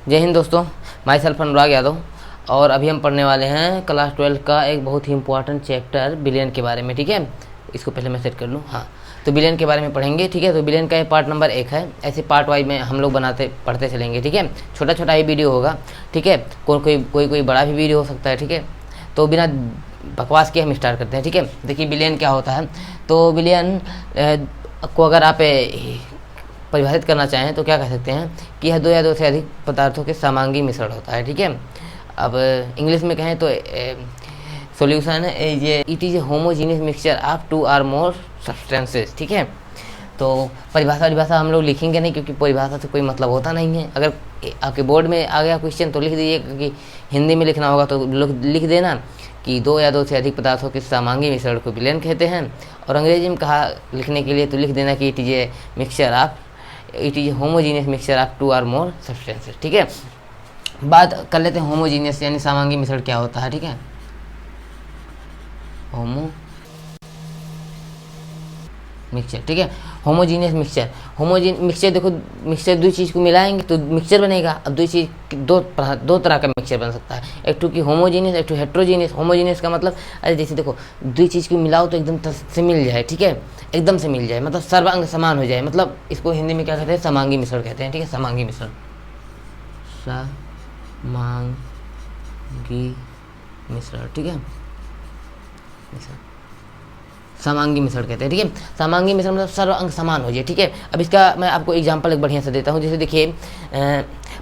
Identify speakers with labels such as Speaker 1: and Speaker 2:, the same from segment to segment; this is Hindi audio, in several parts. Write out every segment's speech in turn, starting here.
Speaker 1: जय हिंद दोस्तों, माई सेल्फ अनुराग यादव। और अभी हम पढ़ने वाले हैं क्लास 12 का एक बहुत ही इंपॉर्टेंट चैप्टर बिलियन के बारे में। ठीक है, इसको पहले मैं सेट कर लूँ। हाँ, तो बिलियन के बारे में पढ़ेंगे। ठीक है, तो बिलियन का ये पार्ट नंबर 1 है। ऐसे पार्ट वाइज में हम लोग पढ़ते चलेंगे। ठीक है, छोटा छोटा ही वीडियो होगा। ठीक है, कोई बड़ा भी वीडियो हो सकता है। ठीक है, तो बिना बकवास के हम स्टार्ट करते हैं। ठीक है, देखिए बिलियन क्या होता है। तो बिलियन को अगर आप परिभाषित करना चाहें तो क्या कह सकते हैं कि यह दो या दो से अधिक पदार्थों के समांगी मिश्रण होता है। ठीक है, अब इंग्लिश में कहें तो सॉल्यूशन ये it is a homogeneous mixture of 2 और मोर सब्सटेंसेस। ठीक है, तो परिभाषा हम लोग लिखेंगे नहीं, क्योंकि परिभाषा से कोई मतलब होता नहीं है। अगर आपके बोर्ड में आ गया क्वेश्चन तो लिख दीजिए, क्योंकि हिंदी में लिखना होगा तो लिख देना कि 2 या 2 से अधिक पदार्थों के समांगी मिश्रण को बिलियन कहते हैं। और अंग्रेजी में कहा लिखने के लिए तो लिख देना कि it is homogeneous mixture of 2 और मोर सब्सटेंसेस। ठीक है, बात कर लेते हैं होमोजीनियस यानी समांगी मिश्रण क्या होता है। ठीक है, होमो मिक्सचर। ठीक है, होमोजीनियस मिक्सचर देखो, मिक्सचर दो चीज़ को मिलाएंगे तो मिक्सचर बनेगा। अब दो तरह का मिक्सचर बन सकता है, एक टू की होमोजीनियस, एक टू हेट्रोजीनियस। होमोजीनियस का मतलब अरे जैसे देखो, दो चीज़ को मिलाओ तो एकदम से मिल जाए। ठीक है, एकदम से मिल जाए, मतलब सर्वांग समान हो जाए। मतलब इसको हिंदी में क्या कहते हैं, समांगी मिश्रण कहते हैं। ठीक है, समांगी मिश्रण, समांगी मिश्रण। ठीक है, समांगी मिश्रण कहते हैं। ठीक है, समांगी मिश्रण मतलब सर्व अंग समान हो जाए। ठीक है, अब इसका मैं आपको एग्जांपल एक बढ़िया से देता हूँ। जैसे देखिए,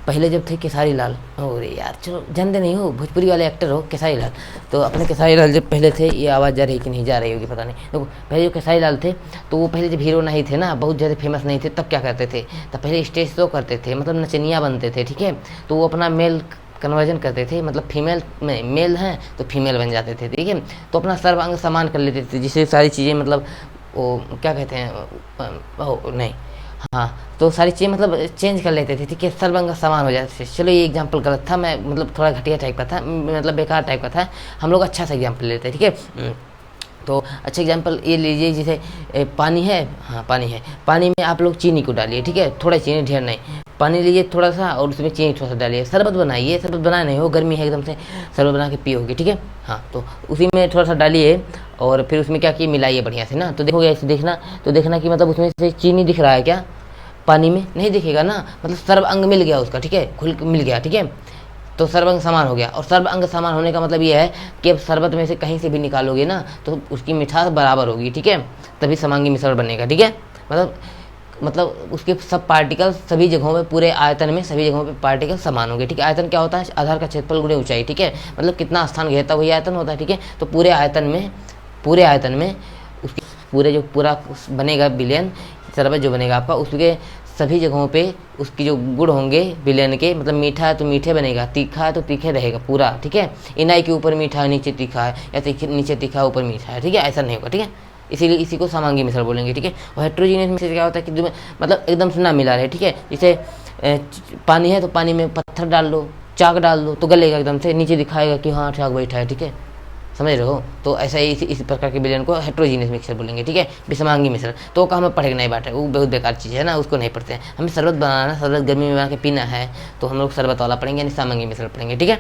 Speaker 1: पहले जब थे खेसारी लाल, अरे यार चलो जानते नहीं हो, भोजपुरी वाले एक्टर हो खेसारी लाल। तो अपने खेसारी लाल जब पहले थे, ये आवाज़ जा रही कि नहीं जा रही होगी पता नहीं। देखो, पहले जो खेसारी लाल थे तो वो पहले जब हीरो नहीं थे ना, बहुत ज़्यादा फेमस नहीं थे, तब क्या करते थे, तब पहले स्टेज शो करते थे, मतलब नचनिया बनते थे। ठीक है, तो वो अपना मेल कन्वर्जन करते थे, मतलब फीमेल में मेल हैं तो फीमेल बन जाते थे। ठीक है, तो अपना सर्वांग समान कर लेते थे, जिससे सारी चीज़ें मतलब वो क्या कहते हैं, नहीं, हाँ, तो सारी चीज़ें मतलब चेंज कर लेते थे। ठीक है, सर्वांग समान हो जाते थे। चलो ये एग्जांपल गलत था, मैं मतलब थोड़ा घटिया टाइप का था, मतलब बेकार टाइप का था। हम लोग अच्छा सा एग्जांपल लेते हैं। ठीक है, तो अच्छा एग्जांपल ये लीजिए, जैसे पानी है। हाँ, पानी है, पानी में आप लोग चीनी को डालिए। ठीक है, थोड़ा चीनी, ढेर नहीं। पानी लीजिए थोड़ा सा और उसमें चीनी थोड़ा सा डालिए, शरबत बनाइए। शरबत बनाए नहीं हो, गर्मी है एकदम से, शरबत बना के पियोगे। ठीक है, हाँ, तो उसी में थोड़ा सा डालिए और फिर उसमें क्या किए, मिलाइए बढ़िया से ना। तो देखोगे ऐसे देखना कि मतलब उसमें से चीनी दिख रहा है क्या, पानी में नहीं दिखेगा ना, मतलब सर्व अंग मिल गया उसका। ठीक है, खुल मिल गया। ठीक है, तो सर्वांग समान हो गया। और सर्वांग समान होने का मतलब ये है कि अब शरबत में से कहीं से भी निकालोगे ना तो उसकी मिठास बराबर होगी। ठीक है, तभी समांगी मिश्रण बनेगा। ठीक है, मतलब उसके सब पार्टिकल सभी जगहों पे, पूरे आयतन में सभी जगहों पे पार्टिकल समान होंगे। ठीक है, आयतन क्या होता है, आधार का क्षेत्रफल गुणे ऊंचाई। ठीक है, मतलब कितना स्थान घेरता वही आयतन होता है। ठीक है, तो पूरे आयतन में उसकी पूरा बनेगा बिलियन शरबत जो बनेगा आपका, उसके सभी जगहों पे उसकी जो गुण होंगे बिलियन के, मतलब मीठा है तो मीठे बनेगा, तीखा है तो तीखे रहेगा पूरा। ठीक है, इनाई के ऊपर मीठा है नीचे तीखा है, या नीचे तीखा है ऊपर मीठा है। ठीक है, ऐसा नहीं होगा। ठीक है, इसीलिए इसी को समांगी मिश्रण बोलेंगे। ठीक है, और हेट्रोजीनियस मिश्रण क्या होता है कि मतलब एकदम से ना मिला रहे। ठीक है, जैसे पानी है तो पानी में पत्थर डाल लो, चाक डाल दो तो गलेगा एकदम से, नीचे दिखाएगा कि हाँ चाक बैठा है। ठीक है, समझ रहे हो, तो ऐसा ही इस प्रकार के बिलियन को हेट्रोजीनियस मिक्सचर बोलेंगे। ठीक है, विषमांगी मिश्रण तो का हमें पढ़ेगा नहीं, बात है वो बहुत बेकार चीज़ है ना, उसको नहीं पढ़ते हैं। हमें शरबत बनाना, शरबत गर्मी में बना के पीना है तो हम लोग शरबत वाला पढ़ेंगे, यानी समांगी मिश्रण पढ़ेंगे। ठीक है,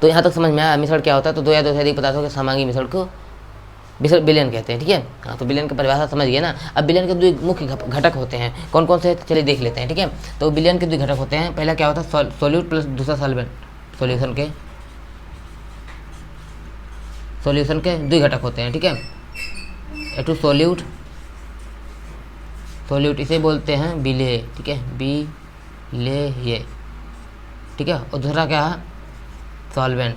Speaker 1: तो यहाँ तक समझ में आया मिश्रण क्या होता है। तो 2 या 2 से अधिक पदार्थों के समांगी मिश्रण को बिलियन कहते हैं। ठीक है, हाँ, तो बिलियन की परिभाषा समझ गए ना। अब बिलियन के 2 मुख्य घटक होते हैं, कौन कौन से, चलिए देख लेते हैं। ठीक है, तो बिलियन के 2 घटक होते हैं। पहला क्या होता है, सोल्यूट प्लस दूसरा सॉल्वेंट। सॉल्यूशन के 2 घटक होते हैं। ठीक है, ए टू सोल्यूट इसे बोलते हैं बिलेय। ठीक है, बिलेय। ठीक है, और दूसरा क्या है, सॉल्वेंट,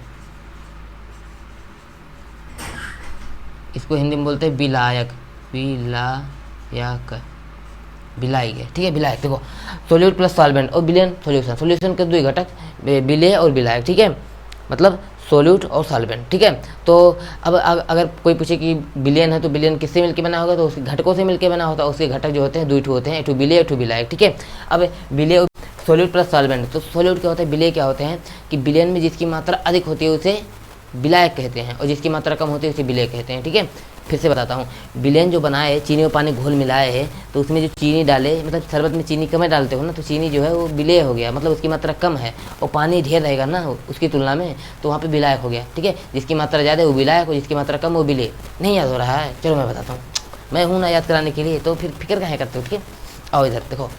Speaker 1: इसको हिंदी में बोलते हैं बिलायक। बिलायक। ठीक है, बिलायक। देखो, सोल्यूट प्लस सॉल्वेंट और बिलियन सॉल्यूशन के 2 घटक बिलेय और बिलायक। ठीक है, मतलब सोल्यूट और सॉल्वेंट। ठीक है, तो अब अगर कोई पूछे कि बिलियन है तो बिलियन किससे मिलकर बना होगा, तो उसके घटकों से मिलकर बना होता है। उसके घटक जो होते हैं 2 होते हैं, एक बिलेय एक बिलायक। ठीक है, अब बिलेय सोल्यूट प्लस सॉल्वेंट, तो सोल्यूट क्या होता है, बिलेय क्या होते हैं कि बिलियन में जिसकी मात्रा अधिक होती है उसे विलायक कहते हैं, और जिसकी मात्रा कम होती है उसे विलय कहते हैं। ठीक है, फिर से बताता हूँ, विलेन जो बनाए चीनी और पानी घोल मिलाए है, तो उसमें जो चीनी डाले, मतलब शरबत में चीनी कम डालते हो ना, तो चीनी जो है वो विलेय हो गया, मतलब उसकी मात्रा कम है, और पानी ढेर रहेगा ना उसकी तुलना में, तो वहाँ पे विलायक हो गया। ठीक है, जिसकी मात्रा ज़्यादा है वो विलायक, और जिसकी मात्रा कम वो विलेय। नहीं याद हो रहा है? चलो मैं बताता हूँ, मैं हूँ ना याद कराने के लिए, तो फिर फिक्र कहाँ करते हो? ठीक है, आओ इधर देखो,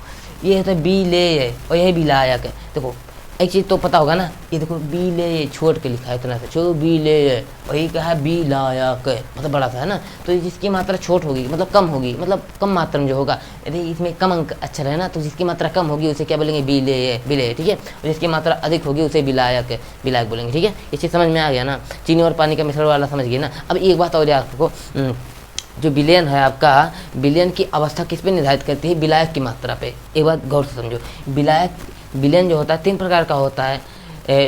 Speaker 1: ये होता है विलेय और यही विलायक है। देखो एक चीज़ तो पता होगा ना, ये देखो विलेय छोड़ के लिखा है इतना सा, छो विलेय, और ये क्या है विलायक, मतलब बड़ा सा है ना, तो जिसकी मात्रा छोट होगी मतलब कम होगी, मतलब कम मात्रा में जो होगा, यदि इसमें कम अंक अक्षर है ना, तो जिसकी मात्रा कम होगी उसे क्या बोलेंगे? विलेय, विलेय। ठीक है, और जिसकी मात्रा अधिक होगी उसे विलायक, विलायक बोलेंगे। ठीक है, ये चीज़ समझ में आ गया ना? चीनी और पानी का मिश्रण वाला समझ गए ना? अब एक बात और याद रखो, जो विलयन है आपका, विलयन की अवस्था किस पे निर्धारित करती है? विलायक की मात्रा पे। एक बात गौर से समझो, विलयन जो होता है 3 प्रकार का होता है,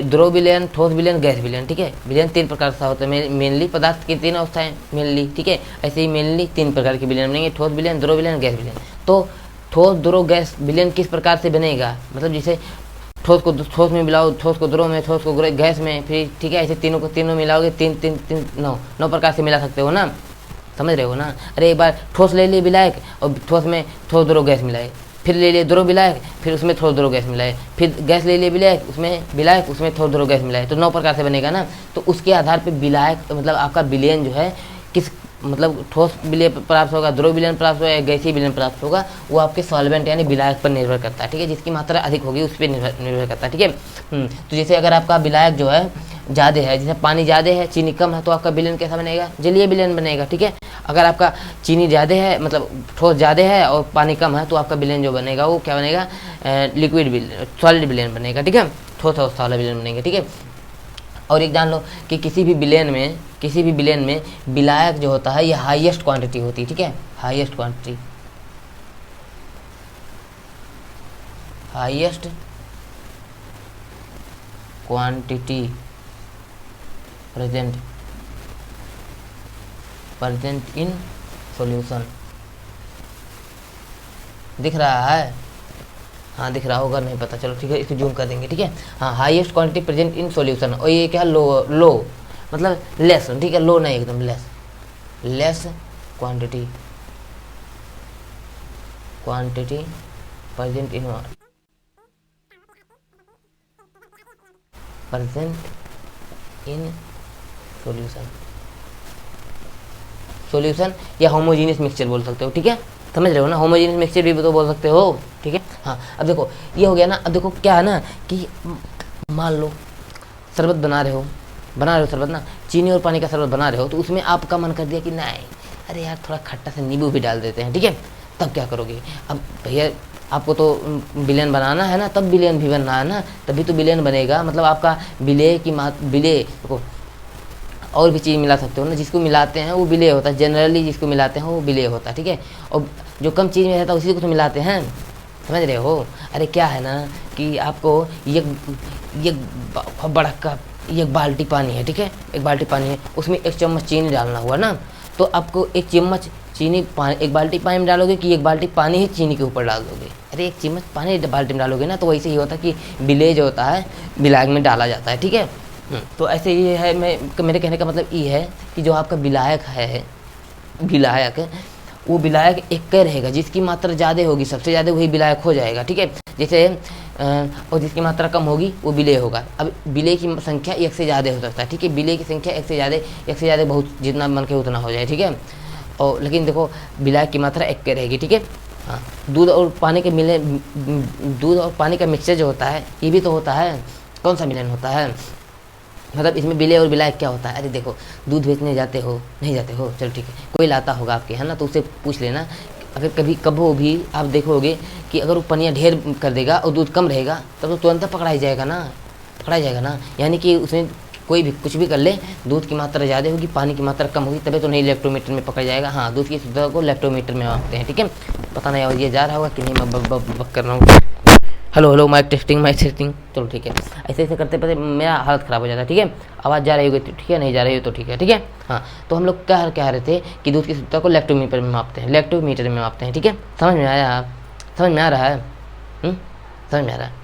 Speaker 1: द्रव विलयन, ठोस विलयन, गैस विलयन। ठीक है, विलयन 3 प्रकार का होता है, मेनली पदार्थ की 3 अवस्थाएं मेनली। ठीक है, ऐसे ही मेनली 3 प्रकार के विलयन बनेंगे, ठोस विलयन, द्रव विलयन, गैस विलयन। तो ठोस, द्रव, गैस विलयन किस प्रकार से बनेगा? मतलब जैसे ठोस को ठोस में मिलाओ, ठोस को द्रव में, ठोस को गैस में, फिर ठीक है, ऐसे तीनों मिलाओगे, 9 प्रकार से मिला सकते हो ना? समझ रहे हो ना? अरे एक बार ठोस ले लिए विलायक, और ठोस में ठोस द्रव गैस मिलाए, फिर ले लिए द्रव विलायक, फिर उसमें ठोस द्रव गैस मिलाए, फिर गैस ले लिए विलायक, उसमें विलायक, उसमें ठोस द्रव गैस मिलाए, तो 9 प्रकार से बनेगा ना? तो उसके आधार पर विलायक मतलब आपका विलयन जो है किस, मतलब ठोस विलयन प्राप्त होगा, द्रव विलयन प्राप्त होगा या गैसीय विलयन प्राप्त होगा, वो आपके सॉल्वेंट यानी विलायक पर निर्भर करता है। ठीक है, जिसकी मात्रा अधिक होगी उस पर निर्भर करता है। ठीक है, तो जैसे अगर आपका विलायक जो है ज़्यादा है, जैसे पानी ज़्यादा है चीनी कम है, तो आपका विलयन कैसा बनेगा? जलीय विलयन बनेगा। ठीक है, अगर आपका चीनी ज़्यादा है, मतलब ठोस ज़्यादा है और पानी कम है, तो आपका विलयन जो बनेगा वो क्या बनेगा? लिक्विड विलयन, सॉलिड विलयन बनेगा। ठीक है, ठोस और सॉलिड विलयन बनेंगे। ठीक है, और एक जान लो कि किसी भी विलयन में विलायक जो होता है ये हाईएस्ट क्वांटिटी होती है। ठीक है, highest quantity present in solution. दिख रहा है? हाँ दिख रहा होगा, नहीं पता, चलो ठीक है, इसको जूम कर देंगे। ठीक है, हाँ, highest quantity present in solution, और ये क्या? लो मतलब लेस। ठीक है, लो नहीं, एकदम less quantity present in solution या होमोजीनियस मिक्सचर बोल सकते हो। ठीक है, समझ रहे हो ना? होमोजीनियस मिक्सचर भी तो बोल सकते हो। ठीक है, हाँ, अब देखो ये हो गया ना। अब देखो क्या है ना कि मान लो शरबत बना रहे हो शरबत ना, चीनी और पानी का शरबत बना रहे हो, तो उसमें आपका मन कर दिया कि नहीं, अरे यार थोड़ा खट्टा से नींबू भी डाल देते हैं। ठीक है, तब क्या करोगे? अब भैया आपको तो विलयन बनाना है ना, तब विलयन भी बनना है ना, तभी तो विलयन बनेगा। मतलब आपका विलेय देखो और भी चीज़ मिला सकते हो ना, जिसको मिलाते हैं वो विलेय होता है, जनरली जिसको मिलाते हैं वो विलेय होता है। ठीक है, और जो कम चीज़ में रहता है उसी को तो मिलाते हैं। समझ रहे हो? अरे क्या है ना कि आपको बड़ा कप, एक बाल्टी पानी है। ठीक है, एक बाल्टी पानी है, उसमें 1 चम्मच चीनी डालना हुआ ना, तो आपको 1 चम्मच चीनी एक बाल्टी पानी में डालोगे कि 1 बाल्टी पानी ही चीनी के ऊपर डाल दोगे? अरे 1 चम्मच पानी बाल्टी में डालोगे ना, तो वैसे ही होता है कि विलेय जो होता है विलायक में डाला जाता है। ठीक है, तो ऐसे ये है, मेरे कहने का मतलब ये है कि जो आपका विलायक वो विलायक एक का रहेगा, जिसकी मात्रा ज़्यादा होगी, सबसे ज़्यादा वही विलायक हो जाएगा। ठीक है, जैसे और जिसकी मात्रा कम होगी वो विलेय होगा। अब विलेय की संख्या 1 से ज़्यादा हो सकता है। ठीक है, विलेय की संख्या 1 से ज़्यादा बहुत, जितना मन के उतना हो जाए। ठीक है, और लेकिन देखो विलायक की मात्रा 1 रहेगी। ठीक है, हाँ, दूध और पानी का मिक्सचर जो होता है ये भी तो होता है, कौन सा मिलन होता है? मतलब इसमें विलेय और विलायक क्या होता है? अरे देखो, दूध बेचने जाते हो, नहीं जाते हो, चलो ठीक है, कोई लाता होगा आपके, है ना, तो उससे पूछ लेना। अगर कभी भी आप देखोगे कि अगर वो पनिया ढेर कर देगा और दूध कम रहेगा, तब तो तुरंत पकड़ा जाएगा ना। यानी कि उसमें कोई भी कुछ भी कर ले, दूध की मात्रा ज़्यादा होगी, पानी की मात्रा कम होगी, तभी तो नहीं लेक्टोमीटर में पकड़ा जाएगा। हाँ, दूध की शुद्धता को लेक्टोमीटर में मापते हैं। ठीक है, पता नहीं आवाज़ ये जा रहा होगा कि नहीं, मैं बक कर रहा हूँ। Hello mike testing. चलो ठीक है, ऐसे करते मेरा हालत ख़राब हो जाता है। ठीक है, आवाज़ जा रही होगी तो ठीक है, नहीं जा रही हो तो ठीक है। ठीक है, हाँ, तो हम लोग कह रहे थे कि दूध की शुद्धता को लेक्टोमीटर में मापते हैं। ठीक है, समझ में आ रहा है? समझ में आ रहा है?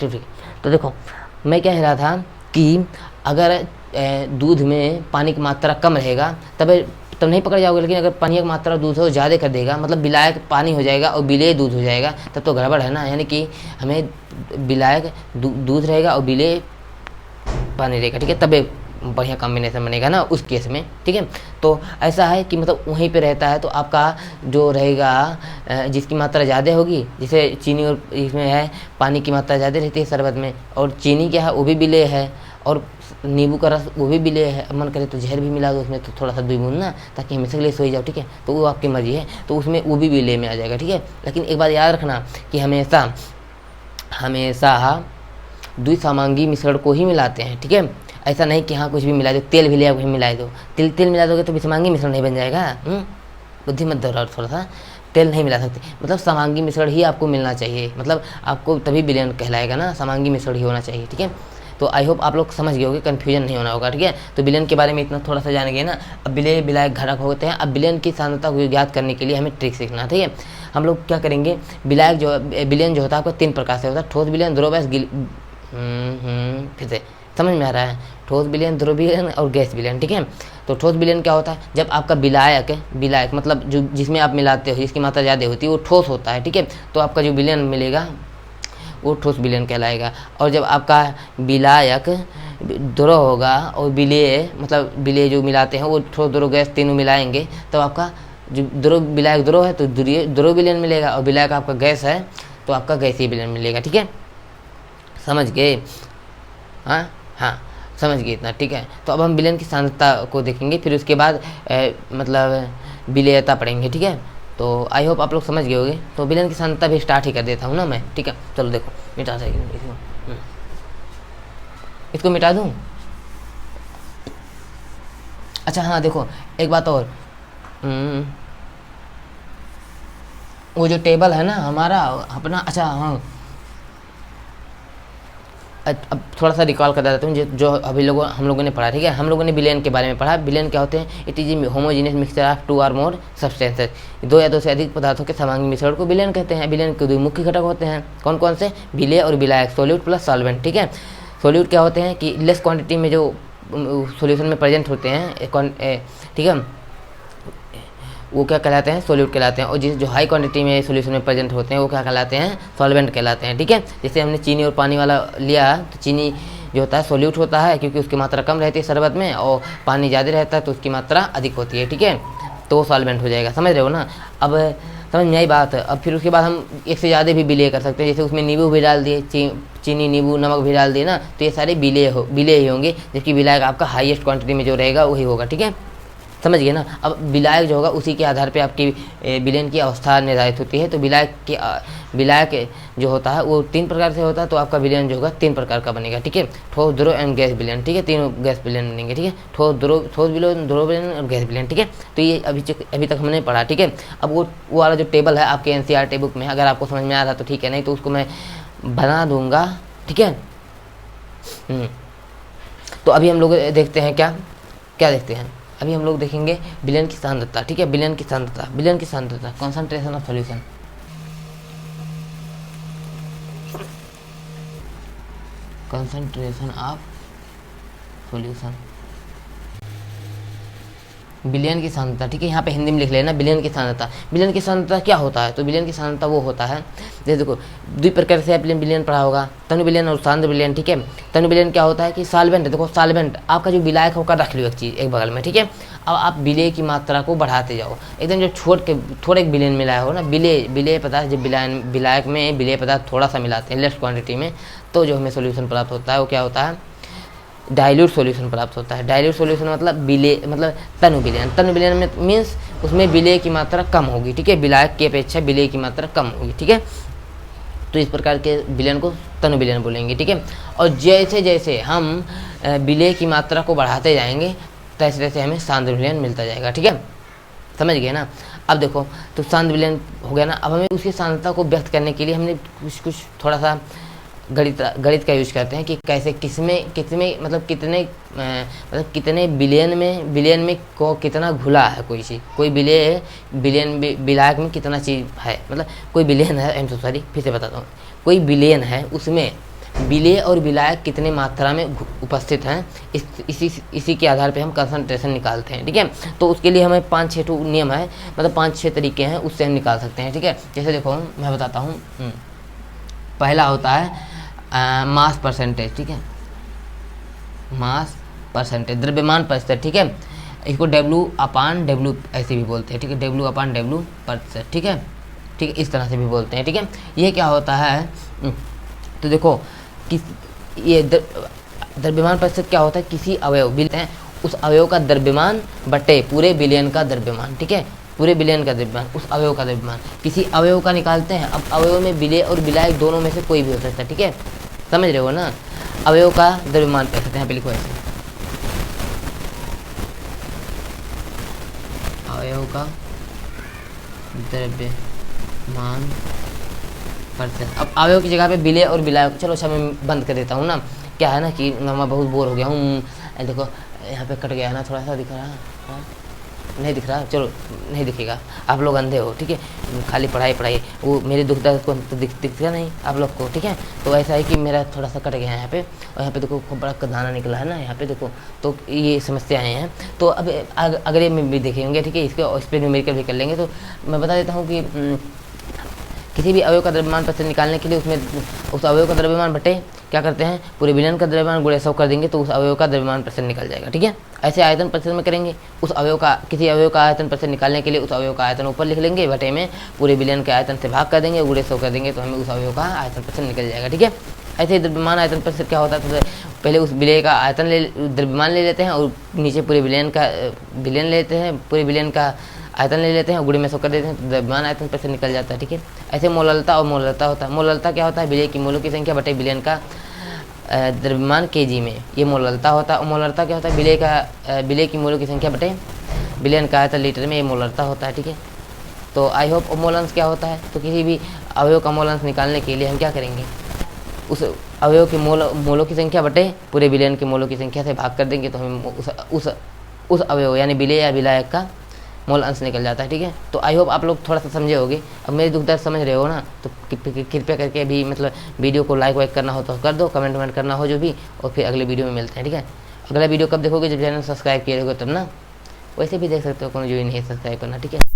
Speaker 1: ठीक है, तो देखो मैं क्या कह रहा था कि अगर दूध में पानी की मात्रा कम रहेगा तब नहीं पकड़ जाओगे। लेकिन अगर पानी की मात्रा दूध से ज़्यादा कर देगा, मतलब विलायक पानी हो जाएगा और विलेय दूध हो जाएगा, तब तो गड़बड़ है ना। यानी कि हमें विलायक दूध रहेगा और विलेय पानी रहेगा, ठीक है, तब बढ़िया कॉम्बिनेशन बनेगा ना उस केस में, ठीक है। तो ऐसा है कि मतलब वहीं पे रहता है, तो आपका जो रहेगा जिसकी मात्रा ज़्यादा होगी, जैसे चीनी और इसमें है पानी की मात्रा ज़्यादा रहती है शरबत में, और चीनी क्या है वो भी विलेय है, और नींबू का रस वो भी विलेय है। मन करे तो जहर भी मिला दो उसमें, तो थोड़ा सा 2 बूंद ना, ताकि हमेशा के लिए सो जाओ, ठीक है, तो वो आपकी मर्जी है, तो उसमें वो भी विलेय में आ जाएगा, ठीक है। लेकिन एक बात याद रखना कि हमेशा द्विसमांगी मिश्रण को ही मिलाते हैं, ठीक है। ऐसा नहीं कि हाँ कुछ भी मिला दो, तेल भी ले आओ मिला दो, तेल मिला दोगे तो विसमांगी मिश्रण नहीं बन जाएगा। बुद्धि मत दोहराओ थोड़ा सा, तेल नहीं मिला सकते, मतलब समांगी मिश्रण ही आपको मिलना चाहिए, मतलब आपको तभी विलयन कहलाएगा ना, समांगी मिश्रण ही होना चाहिए, ठीक है। तो आई होप आप लोग समझ गए होंगे, कन्फ्यूजन नहीं होना होगा, ठीक है। तो विलयन के बारे में इतना थोड़ा सा जान गए ना। अब विलेय विलायक घटक होते हैं। अब विलयन की सांद्रता को ज्ञात करने के लिए हमें ट्रिक सीखना, ठीक है। हम लोग क्या करेंगे, विलयन जो होता है आपको 3 प्रकार से होता है, ठोस विलयन, द्रव फिर से समझ में आ रहा है, ठोस विलयन, द्रव विलयन और गैस विलयन, ठीक है। तो ठोस विलयन क्या होता है, जब आपका विलायक मतलब जो जिसमें आप मिलाते हो, जिसकी मात्रा ज़्यादा होती है वो ठोस होता है, ठीक है, तो आपका जो विलयन मिलेगा वो ठोस विलयन कहलाएगा। और जब आपका विलायक द्रव होगा और विलेय मतलब विलेय जो मिलाते हैं वो ठोस द्रव गैस तीनों मिलाएंगे, तो आपका जो विलायक द्रव है तो द्रव विलयन मिलेगा, और विलायक आपका गैस है तो आपका गैसीय विलयन मिलेगा, ठीक है। समझ गए? हाँ समझ गए इतना, ठीक है। तो अब हम विलयन की सांद्रता को देखेंगे, फिर उसके बाद मतलब विलेयता पढ़ेंगे, ठीक है। तो आई होप आप लोग समझ गए होंगे। तो विलयन की सांद्रता भी स्टार्ट ही कर देता हूँ ना मैं, ठीक है। चलो देखो मिटा सकते इसको मिटा दूँ। अच्छा हाँ देखो एक बात और, वो जो टेबल है ना हमारा अपना, अच्छा हाँ अब थोड़ा सा रिकॉल कर देता हूँ जो अभी हम लोगों ने पढ़ा, ठीक है। हम लोगों ने विलयन के बारे में पढ़ा। विलयन क्या होते हैं, it is homogeneous mixture of 2 और मोर सब्सटेंसेस, 2 या 2 से अधिक पदार्थों के समांगी मिश्रण को विलयन कहते हैं। विलयन के 2 मुख्य घटक होते हैं, कौन कौन से, विलेय और विलायक, सोल्यूट प्लस सॉल्वेंट, ठीक है। सोल्यूट क्या होते हैं कि लेस क्वांटिटी में जो सॉल्यूशन में प्रेजेंट होते हैं, ठीक है, वो क्या कहलाते हैं, सोल्यूट कहलाते हैं। और जो हाई क्वांटिटी में सॉल्यूशन में प्रेजेंट होते हैं वो क्या कहलाते हैं, सॉल्वेंट कहलाते हैं, ठीक है। जैसे हमने चीनी और पानी वाला लिया, तो चीनी जो होता है सोल्यूट होता है क्योंकि उसकी मात्रा कम रहती है शरबत में, और पानी ज़्यादा रहता है तो उसकी मात्रा अधिक होती है, ठीक है, तो वो सॉल्वेंट हो जाएगा। समझ रहे हो ना। अब समझ में आई बात। अब फिर उसके बाद हम एक से ज़्यादा भी विलेय कर सकते हैं, जैसे उसमें नींबू भी डाल दिए, चीनी नींबू नमक भी डाल दिए ना, तो ये सारे विलेय ही होंगे, जबकि विलायक आपका हाईएस्ट क्वांटिटी में जो रहेगा वही होगा, ठीक है। समझ गए ना। अब विलायक जो होगा उसी के आधार पे आपकी विलयन की अवस्था निर्धारित होती है। तो विलायक जो होता है वो 3 प्रकार से होता है, तो आपका विलयन जो होगा 3 प्रकार का बनेगा, ठीक है। ठोस द्रव एंड गैस विलयन, ठीक है, तीनों गैस विलयन बनेंगे, ठीक है। ठोस विलयन, द्रव विलयन और गैस विलयन, ठीक है। तो ये अभी तक हमने पढ़ा, ठीक है। अब वो वाला जो टेबल है आपके एनसीईआरटी बुक में, अगर आपको समझ में आ रहा तो ठीक है, नहीं तो उसको मैं बना दूंगा, ठीक है। तो अभी हम लोग देखते हैं क्या देखते हैं, अभी हम लोग देखेंगे विलयन की सांद्रता, ठीक है। विलयन की सांद्रता concentration of solution, concentration of solution, विलयन की सांद्रता, ठीक है। यहाँ पे हिंदी में लिख लेना विलयन की सांद्रता। विलयन की सांद्रता क्या होता है, तो विलयन की सांद्रता वो होता है, जैसे देखो 2 प्रकार से आपने विलयन पढ़ा होगा, तनु विलयन और सांद्र विलयन, ठीक है। तनु विलयन क्या होता है कि सॉल्वेंट, देखो सॉल्वेंट आपका जो विलायक होकर रख लो एक चीज़ एक बगल में, ठीक है। अब आप विलेय की मात्रा को बढ़ाते जाओ, एकदम जो थोड़े विलयन मिलाया हो ना, विलेय पदार्थ, जब विलायक में विलेय पदार्थ थोड़ा सा मिलाते हैं लेस क्वांटिटी में, तो जो हमें सोल्यूशन प्राप्त होता है वो क्या होता है, डाइल्यूट सॉल्यूशन प्राप्त होता है। डाइल्यूट सॉल्यूशन मतलब तनु विलयन में मीन्स उसमें विलेय की मात्रा कम होगी, ठीक है, विलायक की अपेक्षा विलेय की मात्रा कम होगी, ठीक है। तो इस प्रकार के विलयन को तनु विलयन बोलेंगे, ठीक है। और जैसे जैसे हम विलेय की मात्रा को बढ़ाते जाएंगे तैसे तैसे हमें सांद्र विलयन मिलता जाएगा, ठीक है। समझ गए ना। अब देखो तो सांद्र विलयन हो गया ना। अब हमें उसकी सांद्रता को व्यक्त करने के लिए हमने कुछ थोड़ा सा गणित का यूज करते हैं कि कैसे किसमें मतलब कितने विलयन में को कितना घुला है कोई चीज़, कोई विलायक में कितना चीज़ है, मतलब कोई विलयन है, फिर से बताता हूँ, कोई विलयन है उसमें विलेय और विलायक कितने मात्रा में उपस्थित हैं, इसी के आधार पे हम कंसंट्रेशन निकालते हैं। ठीक है, तो उसके लिए हमें 5-6 नियम है, मतलब 5-6 तरीके हैं, उससे हम निकाल सकते हैं। ठीक है, जैसे देखो मैं बताता हूँ। पहला होता है मास परसेंटेज। ठीक है, मास परसेंटेज, द्रव्यमान प्रतिशत। ठीक है, इसको W/W ऐसे भी बोलते हैं। ठीक है, W/W प्रतिशत। ठीक है, इस तरह से भी बोलते हैं। ठीक है, ये क्या होता है, तो देखो ये द्रव्यमान प्रतिशत क्या होता है, किसी अवयव हैं उस अवयव का द्रव्यमान बटे पूरे बिलियन का द्रव्यमान। ठीक है, पूरे बिलियन का द्रव्यमान, उस अवयव का द्रव्यमान, किसी अवयव का निकालते हैं। अब अवयव में विलेय और विलायक दोनों में से कोई भी हो सकता है। ठीक है, समझ रहे हो ना। अवयव का द्रव्यमान प्रतिशत यहाँ पे लिखो ऐसे, अवयव का द्रव्यमान प्रतिशत। अब अवयव की जगह पे विलेय और विलायक, चलो अच्छा मैं बंद कर देता हूँ ना। क्या है ना कि मैं बहुत बोर हो गया हूँ। देखो यहाँ पे कट गया है ना, थोड़ा सा दिख रहा है, नहीं दिख रहा, चलो नहीं दिखेगा, आप लोग अंधे हो। ठीक है, खाली पढ़ाई, वो मेरे दुख दर्द को तो दिखता नहीं आप लोग को। ठीक है, तो ऐसा है कि मेरा थोड़ा सा कट गया है यहाँ पे, और यहाँ पे देखो खूब बड़ा दाना निकला है ना यहाँ पे देखो, तो ये समस्याएं हैं। तो अब अगले में भी देखेंगे। ठीक है, इस पर न्यूमेरिकल भी कर लेंगे। तो मैं बता देता हूँ कि किसी भी अवयव का द्रव्यमान प्रतिशत निकालने के लिए उसमें उस अवयव का द्रव्यमान बटे क्या करते हैं, पूरे विलियन का द्रव्यमान गुणे 100 कर देंगे तो उस अवयव का द्रव्यमान प्रतिशत निकल जाएगा। ठीक है, ऐसे आयतन प्रतिशत में करेंगे। उस अवयव का, किसी अवयव का आयतन प्रतिशत निकालने के लिए उस अवयव का आयतन ऊपर लिख लेंगे, बटे में पूरे विलियन के आयतन से भाग कर देंगे, गुणे 100 कर देंगे तो हमें उस अवयव का आयतन प्रतिशत निकल जाएगा। ठीक है, ऐसे द्रव्यमान आयतन प्रतिशत क्या होता है, तो पहले उस विलेय का आयतन द्रव्यमान ले लेते हैं और नीचे पूरे विलियन लेते हैं, पूरे विलियन का आयतन ले लेते हैं और गुणे में 100 कर देते हैं तो द्रव्यमान आयतन प्रतिशत निकल जाता है। ठीक है, ऐसे मोललता और मोललता होता है। मोललता क्या होता है, विलेय की मोलों की संख्या बटे विलियन का द्रव्यमान केजी में, ये मोललता होता है। और मोलरता क्या होता है, विलेय की मोलों की संख्या बटे विलियन का आयतन लीटर में, ये मोलरता होता है। ठीक है, तो आई होप। मोलंश क्या होता है, तो किसी भी अवयव का मोलंश निकालने के लिए हम क्या करेंगे, उस अवयव की मोलों की संख्या बटे पूरे विलियन की मोलों की संख्या से भाग कर देंगे तो हमें उस अवयव यानी विलेय या विलायक का मोल अंश निकल जाता है। ठीक है, तो आई होप आप लोग थोड़ा सा समझे होगे। अब मेरी दुख दर्द समझ रहे हो ना, तो कृपया करके भी मतलब वीडियो को लाइक करना हो तो कर दो, कमेंट करना हो जो भी, और फिर अगले वीडियो में मिलते हैं। ठीक है, अगला वीडियो कब देखोगे, जब चैनल सब्सक्राइब किए रहोगे तब ना, वैसे भी देख सकते हो, कोनो जो भी नहीं सब्सक्राइब करना। ठीक है।